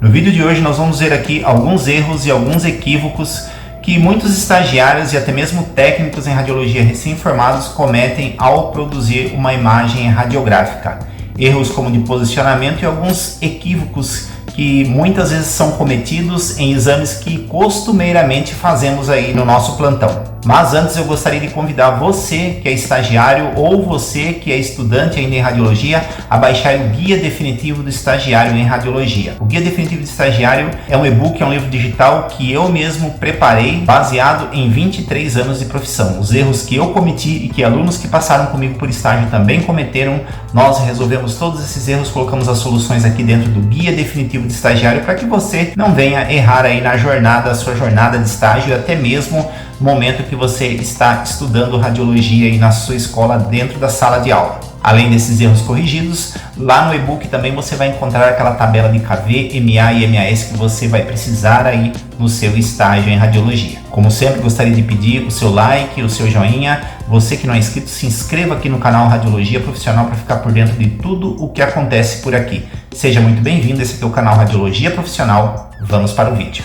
No vídeo de hoje nós vamos ver aqui alguns erros e alguns equívocos que muitos estagiários e até mesmo técnicos em radiologia recém-formados cometem ao produzir uma imagem radiográfica. Erros como de posicionamento e alguns equívocos que muitas vezes são cometidos em exames que costumeiramente fazemos aí no nosso plantão. Mas antes eu gostaria de convidar você que é estagiário ou você que é estudante ainda em radiologia a baixar o Guia Definitivo do Estagiário em Radiologia. O Guia Definitivo do Estagiário é um e-book, é um livro digital que eu mesmo preparei baseado em 23 anos de profissão. Os erros que eu cometi e que alunos que passaram comigo por estágio também cometeram, nós resolvemos todos esses erros, colocamos as soluções aqui dentro do Guia Definitivo de Estagiário para que você não venha errar aí na jornada, a sua jornada de estágio, até mesmo no momento que você está estudando radiologia aí na sua escola dentro da sala de aula. Além desses erros corrigidos, lá no e-book também você vai encontrar aquela tabela de KV, MA e MAS que você vai precisar aí no seu estágio em radiologia. Como sempre, gostaria de pedir o seu like, o seu joinha. Você que não é inscrito, se inscreva aqui no canal Radiologia Profissional para ficar por dentro de tudo o que acontece por aqui. Seja muito bem-vindo, esse aqui é o canal Radiologia Profissional. Vamos para o vídeo.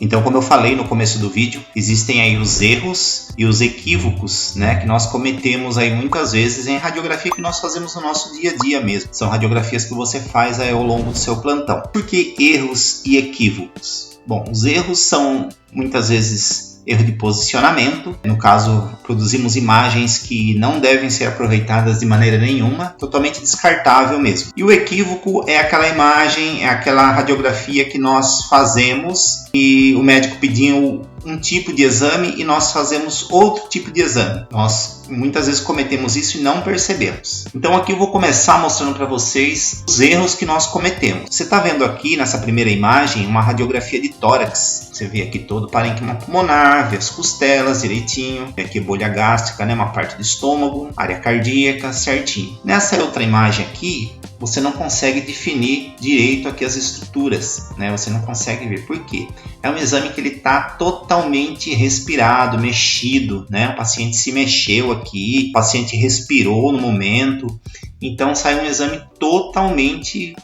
Então, como eu falei no começo do vídeo, existem aí os erros e os equívocos, né, que nós cometemos aí muitas vezes em radiografia que nós fazemos no nosso dia a dia mesmo. São radiografias que você faz aí ao longo do seu plantão. Por que erros e equívocos? Bom, os erros são muitas vezes erro de posicionamento. No caso, produzimos imagens que não devem ser aproveitadas de maneira nenhuma, totalmente descartável mesmo. E o equívoco é aquela imagem, é aquela radiografia que nós fazemos e o médico pediu um tipo de exame e nós fazemos outro tipo de exame. Nós muitas vezes cometemos isso e não percebemos. Então aqui eu vou começar mostrando para vocês os erros que nós cometemos. Você está vendo aqui nessa primeira imagem uma radiografia de tórax. Você vê aqui todo o parênquima pulmonar, vê as costelas direitinho, vê aqui a bolha gástrica, né, uma parte do estômago, área cardíaca, certinho. Nessa outra imagem aqui, você não consegue definir direito aqui as estruturas, né? Você não consegue ver. Por quê? É um exame que ele está totalmente respirado, mexido, né? O paciente se mexeu aqui, o paciente respirou no momento, então sai um exame totalmente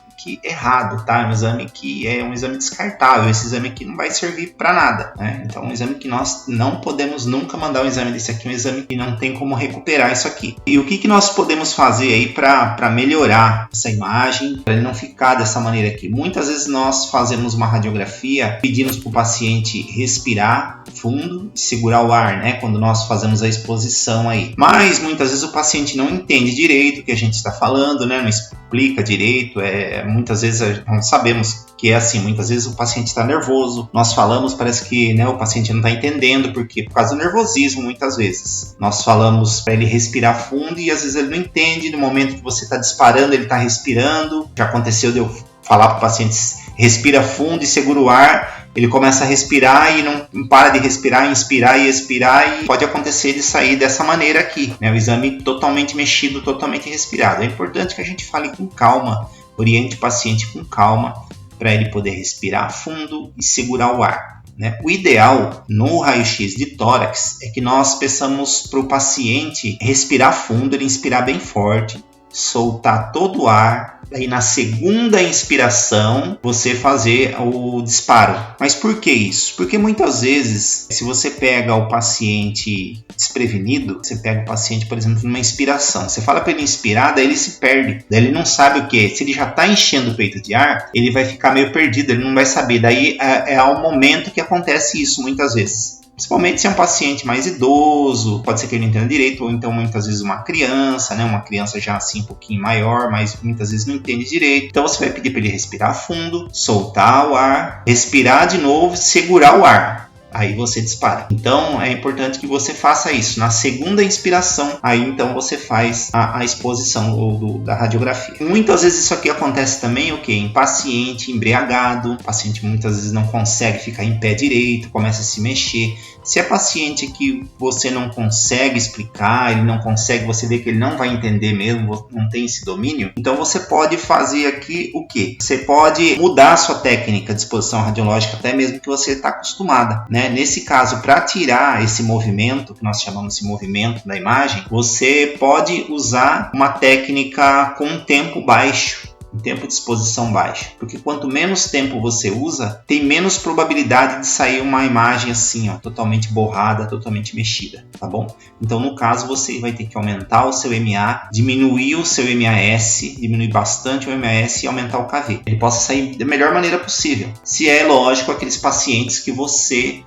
errado, tá? Um exame que é um exame descartável. Esse exame aqui não vai servir para nada, né? Então, um exame que nós não podemos nunca mandar um exame desse aqui, um exame que não tem como recuperar isso aqui. E o que nós podemos fazer aí para melhorar essa imagem, para ele não ficar dessa maneira aqui? Muitas vezes nós fazemos uma radiografia, pedimos para o paciente respirar fundo e segurar o ar, né? Quando nós fazemos a exposição aí. Mas muitas vezes o paciente não entende direito o que a gente está falando, né? Não explica direito, muitas vezes não sabemos que é assim, muitas vezes o paciente está nervoso, nós falamos, parece que, né, o paciente não está entendendo, porque por causa do nervosismo muitas vezes. Nós falamos para ele respirar fundo e às vezes ele não entende, no momento que você está disparando ele está respirando. Já aconteceu de eu falar para o paciente respira fundo e segura o ar, ele começa a respirar e não para de respirar, inspirar e expirar, e pode acontecer de sair dessa maneira aqui, né? O exame totalmente mexido, totalmente respirado. É importante que a gente fale com calma, oriente o paciente com calma para ele poder respirar fundo e segurar o ar, né? O ideal no raio-x de tórax é que nós peçamos para o paciente respirar fundo, ele inspirar bem forte, soltar todo o ar, aí na segunda inspiração você fazer o disparo. Mas por que isso? Porque muitas vezes, se você pega o paciente desprevenido, você pega o paciente, por exemplo, numa inspiração, você fala para ele inspirar, daí ele se perde, daí ele não sabe o que é. Se ele já está enchendo o peito de ar, ele vai ficar meio perdido, ele não vai saber. Daí é ao momento que acontece isso muitas vezes. Principalmente se é um paciente mais idoso, pode ser que ele não entenda direito, ou então muitas vezes uma criança, né? Uma criança já assim um pouquinho maior, mas muitas vezes não entende direito. Então você vai pedir para ele respirar fundo, soltar o ar, respirar de novo, segurar o ar. Aí você dispara. Então é importante que você faça isso. Na segunda inspiração, aí então você faz a exposição da radiografia. Muitas vezes isso aqui acontece também em paciente embriagado. O paciente muitas vezes não consegue ficar em pé direito, começa a se mexer. Se é paciente que você não consegue explicar, ele não consegue, você vê que ele não vai entender mesmo, não tem esse domínio, então você pode fazer aqui o quê? Você pode mudar a sua técnica de exposição radiológica, até mesmo que você está acostumada, né? Nesse caso, para tirar esse movimento, que nós chamamos de movimento da imagem, você pode usar uma técnica com tempo baixo. um tempo de exposição baixo. Porque quanto menos tempo você usa, tem menos probabilidade de sair uma imagem assim, ó, totalmente borrada, totalmente mexida, tá bom? Então, no caso, você vai ter que aumentar o seu MA, diminuir o seu MAS, diminuir bastante o MAS e aumentar o KV. Ele possa sair da melhor maneira possível. Se é lógico, aqueles pacientes que você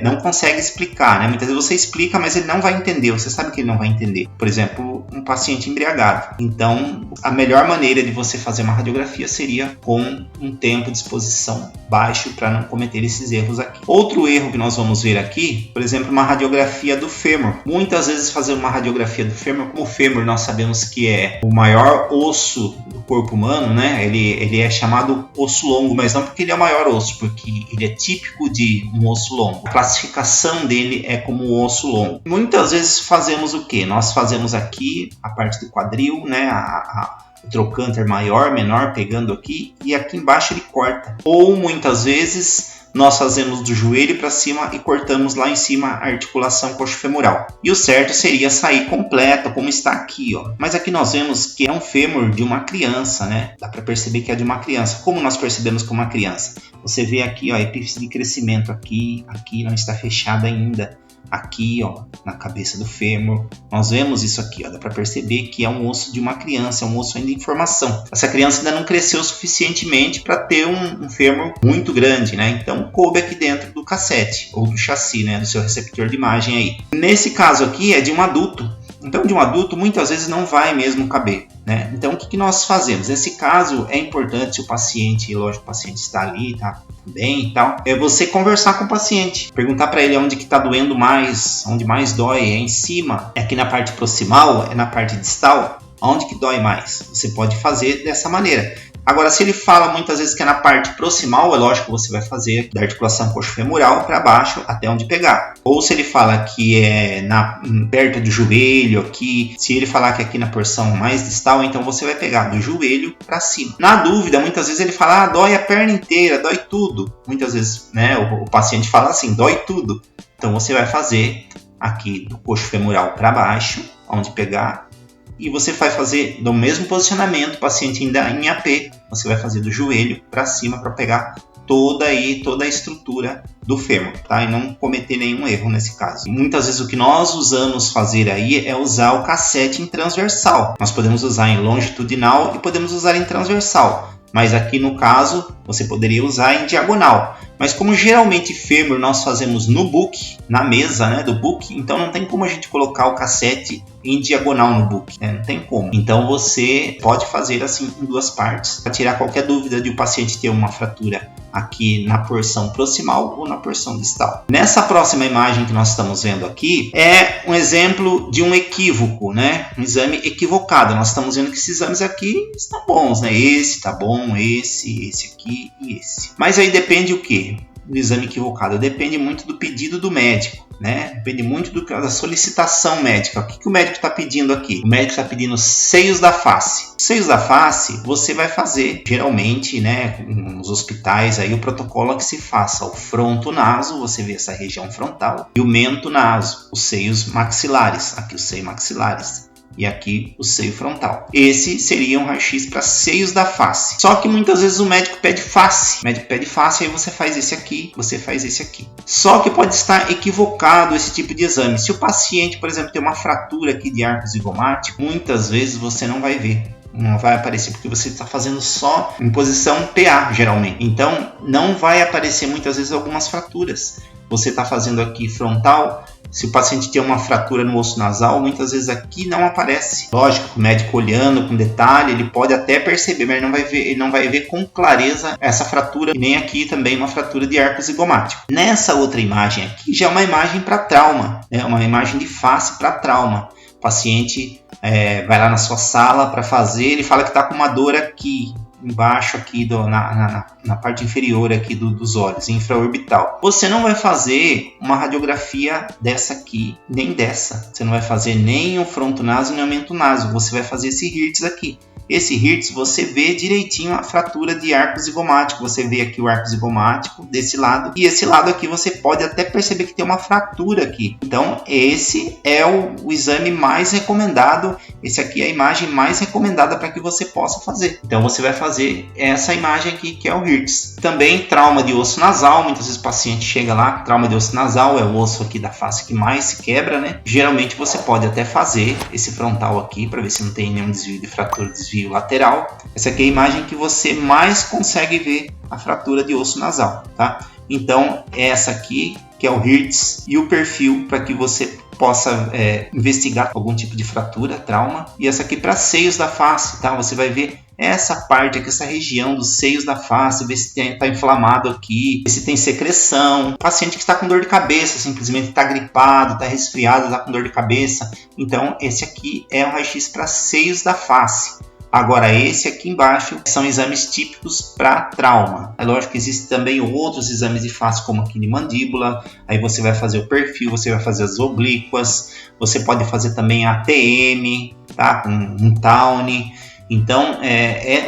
não consegue explicar, né? Muitas vezes você explica, mas ele não vai entender. Você sabe que ele não vai entender. Por exemplo, um paciente embriagado. Então, a melhor maneira de você fazer uma radiografia seria com um tempo de exposição baixo para não cometer esses erros aqui. Outro erro que nós vamos ver aqui, por exemplo, uma radiografia do fêmur. Muitas vezes fazer uma radiografia do fêmur, como o fêmur nós sabemos que é o maior osso do corpo humano, né? Ele é chamado osso longo, mas não porque ele é o maior osso, porque ele é típico de um osso longo. A classificação dele é como um osso longo. Muitas vezes fazemos o que? Nós fazemos aqui a parte do quadril, né? O trocânter maior, menor, pegando aqui, e aqui embaixo ele corta. Ou muitas vezes nós fazemos do joelho para cima e cortamos lá em cima a articulação coxofemoral. E o certo seria sair completo, como está aqui, ó. Mas aqui nós vemos que é um fêmur de uma criança, né? Dá para perceber que é de uma criança. Como nós percebemos como uma criança? Você vê aqui, ó, a epífise de crescimento aqui não está fechada ainda. Aqui, ó, na cabeça do fêmur, nós vemos isso aqui, ó, dá para perceber que é um osso de uma criança, é um osso ainda em formação. Essa criança ainda não cresceu suficientemente para ter um fêmur muito grande, né? Então coube aqui dentro do cassete ou do chassi, né, do seu receptor de imagem aí. Nesse caso aqui é de um adulto. Então, de um adulto, muitas vezes não vai mesmo caber, né? Então, o que nós fazemos? Nesse caso, é importante, se o paciente, lógico, o paciente está ali, tá bem e tal, é você conversar com o paciente, perguntar para ele onde que está doendo mais, onde mais dói, é em cima, é aqui na parte proximal, é na parte distal, onde que dói mais? Você pode fazer dessa maneira. Agora, se ele fala muitas vezes que é na parte proximal, é lógico que você vai fazer da articulação coxofemoral para baixo até onde pegar. Ou se ele fala que é perto do joelho aqui, se ele falar que é aqui na porção mais distal, então você vai pegar do joelho para cima. Na dúvida, muitas vezes ele fala, dói a perna inteira, dói tudo. Muitas vezes, né, o paciente fala assim, dói tudo. Então você vai fazer aqui do coxofemoral para baixo, onde pegar. E você vai fazer do mesmo posicionamento, paciente ainda em AP, você vai fazer do joelho para cima para pegar toda a estrutura do fêmur, tá? E não cometer nenhum erro nesse caso. Muitas vezes o que nós usamos fazer aí é usar o cassete em transversal. Nós podemos usar em longitudinal e podemos usar em transversal. Mas aqui no caso, você poderia usar em diagonal. Mas como geralmente fêmur nós fazemos no book, na mesa, né, do book, então não tem como a gente colocar o cassete em diagonal no book, né? Não tem como. Então você pode fazer assim em duas partes, para tirar qualquer dúvida de o paciente ter uma fratura aqui na porção proximal ou na porção distal. Nessa próxima imagem que nós estamos vendo aqui, é um exemplo de um equívoco, né? Um exame equivocado. Nós estamos vendo que esses exames aqui estão bons, né? Esse tá bom, esse aqui e esse. Mas aí depende o quê? Do exame equivocado. Depende muito do pedido do médico, né? Depende muito da solicitação médica. O que o médico está pedindo aqui? O médico está pedindo seios da face. Seios da face, você vai fazer, geralmente, né, nos hospitais, aí o protocolo é que se faça o fronto-naso, você vê essa região frontal, e o mento-naso, os seios maxilares, aqui os seios maxilares. E aqui o seio frontal. Esse seria um raio-x para seios da face. Só que muitas vezes o médico pede face. O médico pede face, aí você faz esse aqui, você faz esse aqui. Só que pode estar equivocado esse tipo de exame. Se o paciente, por exemplo, tem uma fratura aqui de arco zigomático, muitas vezes você não vai ver. Não vai aparecer porque você está fazendo só em posição PA, geralmente. Então, não vai aparecer muitas vezes algumas fraturas. Você está fazendo aqui frontal. Se o paciente tem uma fratura no osso nasal, muitas vezes aqui não aparece. Lógico, o médico olhando com detalhe, ele pode até perceber, mas ele não vai ver com clareza essa fratura. E nem aqui também uma fratura de arco zigomático. Nessa outra imagem aqui, já é uma imagem para trauma, né? Uma imagem de face para trauma. O paciente vai lá na sua sala para fazer, ele fala que está com uma dor aqui, embaixo aqui na parte inferior aqui dos olhos, infraorbital. Você não vai fazer uma radiografia dessa aqui, nem dessa. Você não vai fazer nem o fronto-naso nem o mento-naso. Você vai fazer esse Hertz aqui. esse Hertz você vê direitinho a fratura de arco zigomático. Você vê aqui o arco zigomático desse lado, e esse lado aqui você pode até perceber que tem uma fratura aqui. Então esse é o exame mais recomendado, esse aqui é a imagem mais recomendada para que você possa fazer. Então você vai fazer essa imagem aqui, que é o Hertz. Também trauma de osso nasal, muitas vezes o paciente chega lá, trauma de osso nasal é o osso aqui da face que mais se quebra, né? Geralmente você pode até fazer esse frontal aqui para ver se não tem nenhum desvio de fratura, desvio lateral. Essa aqui é a imagem que você mais consegue ver a fratura de osso nasal, tá? Então essa aqui que é o Hertz e o perfil para que você possa investigar algum tipo de fratura, trauma. E essa aqui para seios da face, tá? Você vai ver essa parte aqui, essa região dos seios da face, ver se está inflamado aqui, ver se tem secreção. Paciente que está com dor de cabeça, simplesmente está gripado, está resfriado, está com dor de cabeça. Então esse aqui é o raio-x para seios da face. Agora esse aqui embaixo são exames típicos para trauma. É lógico que existem também outros exames de face, como aqui de mandíbula. Aí você vai fazer o perfil, você vai fazer as oblíquas, você pode fazer também a ATM, tá? Um Towne. Então,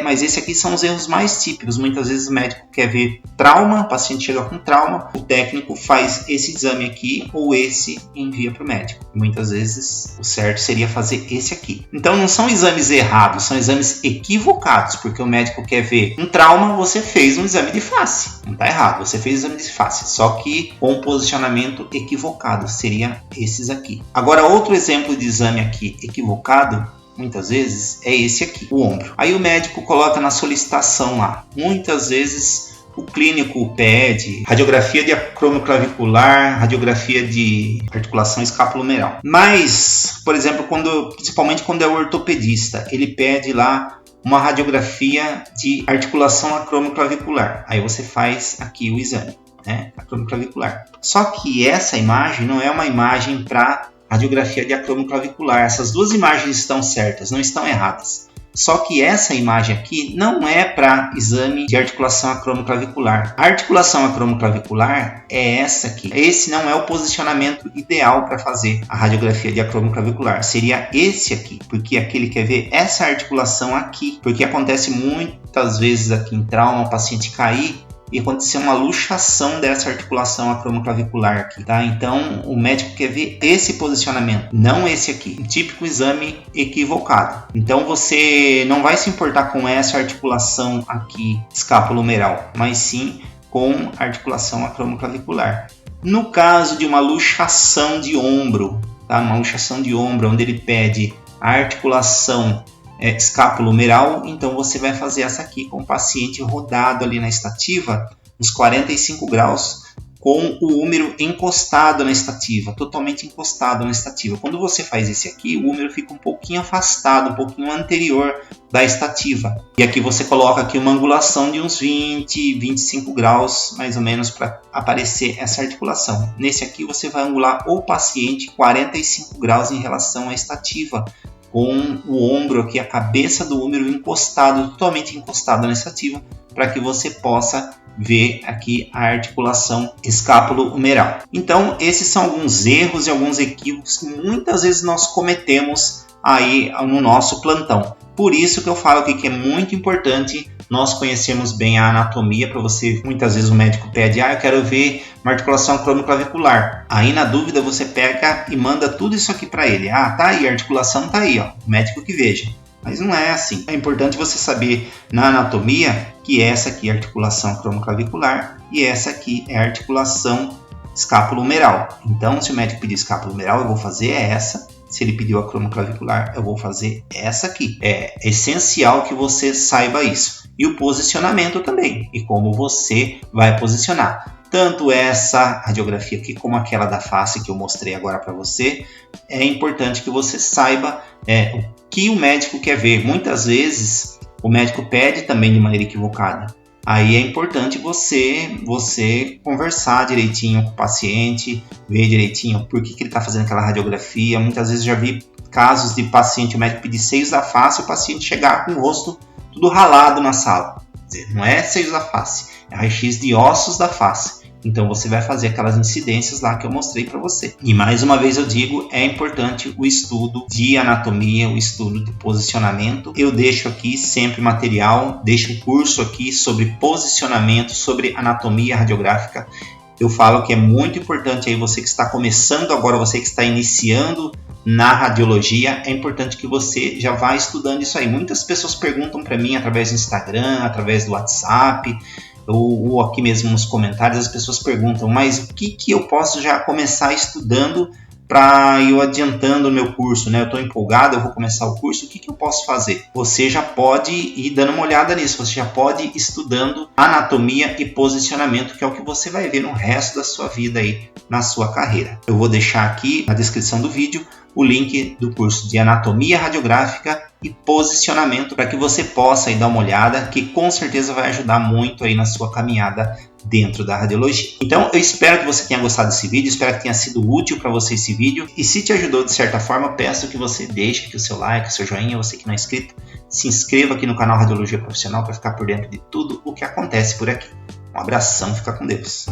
mas esse aqui são os erros mais típicos. Muitas vezes o médico quer ver trauma, o paciente chega com trauma, o técnico faz esse exame aqui ou esse e envia para o médico. Muitas vezes o certo seria fazer esse aqui. Então não são exames errados, são exames equivocados, porque o médico quer ver um trauma, você fez um exame de face. Não está errado, você fez exame de face, só que com um posicionamento equivocado, seria esses aqui. Agora outro exemplo de exame aqui equivocado, muitas vezes, é esse aqui, o ombro. Aí o médico coloca na solicitação lá. Muitas vezes o clínico pede radiografia de acromioclavicular, radiografia de articulação escapulohumeral. Mas, por exemplo, principalmente quando é o ortopedista, ele pede lá uma radiografia de articulação acromioclavicular. Aí você faz aqui o exame, né, acromioclavicular. Só que essa imagem não é uma imagem para radiografia de acromioclavicular. Essas duas imagens estão certas, não estão erradas. Só que essa imagem aqui não é para exame de articulação acromioclavicular. A articulação acromioclavicular é essa aqui. Esse não é o posicionamento ideal para fazer a radiografia de acromioclavicular. Seria esse aqui, porque aqui ele quer ver essa articulação aqui. Porque acontece muitas vezes aqui em trauma, o paciente cair e acontecer uma luxação dessa articulação acromioclavicular aqui, tá? Então o médico quer ver esse posicionamento, não esse aqui, um típico exame equivocado. Então você não vai se importar com essa articulação aqui escapulohumeral, mas sim com a articulação acromioclavicular. No caso de uma luxação de ombro, tá? Uma luxação de ombro onde ele pede a articulação escapulohumeral, então você vai fazer essa aqui com o paciente rodado ali na estativa, uns 45 graus, com o húmero encostado na estativa, totalmente encostado na estativa. Quando você faz esse aqui, o húmero fica um pouquinho afastado, um pouquinho anterior da estativa. E aqui você coloca aqui uma angulação de uns 20, 25 graus, mais ou menos, para aparecer essa articulação. Nesse aqui você vai angular o paciente 45 graus em relação à estativa, com o ombro aqui, a cabeça do húmero encostado, totalmente encostado na estativa, para que você possa ver aqui a articulação escapulo-humeral. Então, esses são alguns erros e alguns equívocos que muitas vezes nós cometemos aí no nosso plantão. Por isso que eu falo aqui que é muito importante nós conhecermos bem a anatomia. Para você, muitas vezes o médico pede, eu quero ver uma articulação acromioclavicular. Aí na dúvida você pega e manda tudo isso aqui para ele. Tá aí, a articulação tá aí, ó, o médico que veja. Mas não é assim. É importante você saber na anatomia que essa aqui é a articulação acromioclavicular e essa aqui é a articulação escapulo-humeral. Então, se o médico pedir escapulo-humeral, eu vou fazer essa. Se ele pediu acromioclavicular, eu vou fazer essa aqui. É essencial que você saiba isso. E o posicionamento também. E como você vai posicionar. Tanto essa radiografia aqui como aquela da face que eu mostrei agora para você. É importante que você saiba o que o médico quer ver. Muitas vezes o médico pede também de maneira equivocada. Aí é importante você conversar direitinho com o paciente, ver direitinho por que ele está fazendo aquela radiografia. Muitas vezes já vi casos de paciente, o médico pedir seios da face e o paciente chegar com o rosto tudo ralado na sala. Quer dizer, não é seios da face, é raio-x de ossos da face. Então você vai fazer aquelas incidências lá que eu mostrei para você. E mais uma vez eu digo, é importante o estudo de anatomia, o estudo de posicionamento. Eu deixo aqui sempre material, deixo o curso aqui sobre posicionamento, sobre anatomia radiográfica. Eu falo que é muito importante aí você que está começando agora, você que está iniciando na radiologia, é importante que você já vá estudando isso aí. Muitas pessoas perguntam para mim através do Instagram, através do WhatsApp, ou aqui mesmo nos comentários, as pessoas perguntam, mas o que eu posso já começar estudando para eu adiantando o meu curso, né? Eu estou empolgado, eu vou começar o curso, o que eu posso fazer? Você já pode ir dando uma olhada nisso, você já pode ir estudando anatomia e posicionamento, que é o que você vai ver no resto da sua vida aí, na sua carreira. Eu vou deixar aqui na descrição do vídeo o link do curso de anatomia radiográfica e posicionamento para que você possa aí dar uma olhada, que com certeza vai ajudar muito aí na sua caminhada dentro da radiologia. Então eu espero que você tenha gostado desse vídeo, espero que tenha sido útil para você esse vídeo, e se te ajudou de certa forma, peço que você deixe aqui o seu like, o seu joinha, você que não é inscrito, se inscreva aqui no canal Radiologia Profissional para ficar por dentro de tudo o que acontece por aqui. Um abração, fica com Deus.